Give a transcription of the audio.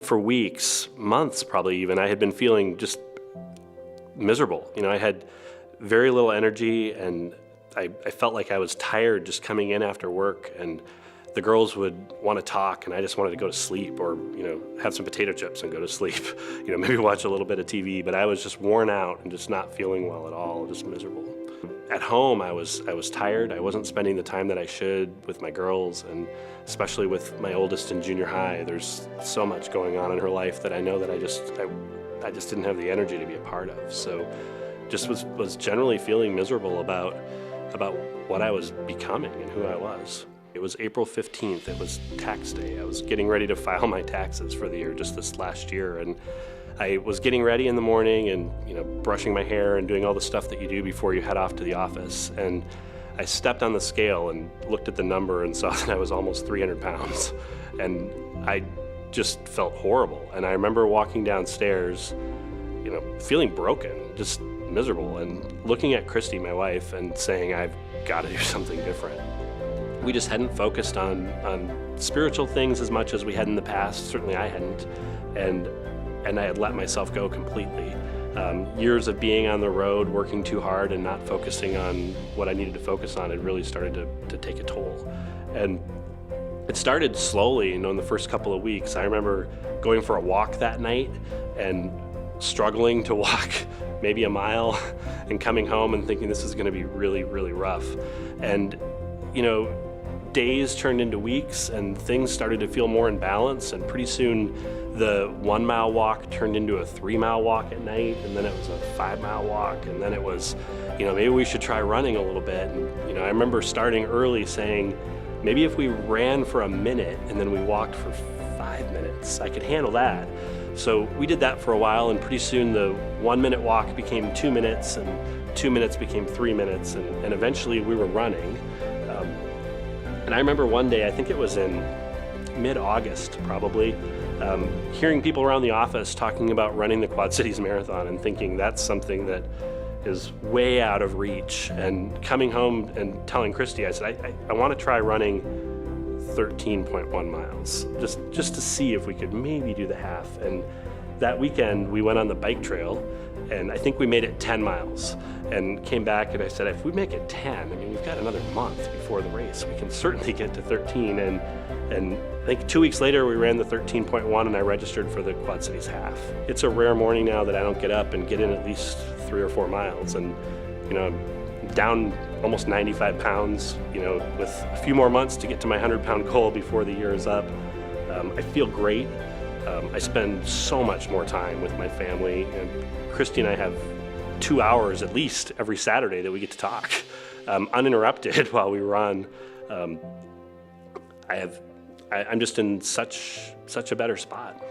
For weeks, months probably even, I had been feeling just miserable. I had very little energy, and I felt like I was tired just coming in after work, and the girls would want to talk and I just wanted to go to sleep, or have some potato chips and go to sleep. Maybe watch a little bit of TV, but I was just worn out and just not feeling well at all, just miserable. At home, I was tired. I wasn't spending the time that I should with my girls, and especially with my oldest in junior high. There's so much going on in her life that I know that I just didn't have the energy to be a part of. So just was generally feeling miserable about what I was becoming and who I was. It was April 15th, it was tax day. I was getting ready to file my taxes for the year, just this last year, and I was getting ready in the morning and brushing my hair and doing all the stuff that you do before you head off to the office. And I stepped on the scale and looked at the number and saw that I was almost 300 pounds. And I just felt horrible. And I remember walking downstairs, feeling broken, just miserable, and looking at Christy, my wife, and saying, I've got to do something different. We just hadn't focused on spiritual things as much as we had in the past. Certainly I hadn't. And I had let myself go completely. Years of being on the road, working too hard and not focusing on what I needed to focus on had really started to take a toll. And it started slowly, in the first couple of weeks. I remember going for a walk that night and struggling to walk maybe a mile and coming home and thinking this is gonna be really, really rough. And days turned into weeks and things started to feel more in balance, and pretty soon the 1 mile walk turned into a 3 mile walk at night, and then it was a 5 mile walk, and then it was, maybe we should try running a little bit. And I remember starting early saying, maybe if we ran for a minute and then we walked for 5 minutes, I could handle that. So we did that for a while, and pretty soon the 1 minute walk became 2 minutes, and 2 minutes became 3 minutes, and eventually we were running. And I remember one day, I think it was in mid-August probably, hearing people around the office talking about running the Quad Cities Marathon and thinking that's something that is way out of reach. And coming home and telling Christy, I said, I want to try running 13.1 miles, just to see if we could maybe do the half. And that weekend we went on the bike trail, and I think we made it 10 miles and came back, and I said, if we make it 10, we've got another month before the race. We can certainly get to 13. And I think 2 weeks later we ran the 13.1 and I registered for the Quad Cities half. It's a rare morning now that I don't get up and get in at least 3 or 4 miles. And I'm down almost 95 pounds, with a few more months to get to my 100-pound goal before the year is up. I feel great. I spend so much more time with my family, and Christy and I have 2 hours at least every Saturday that we get to talk, uninterrupted while we run. I'm just in such a better spot.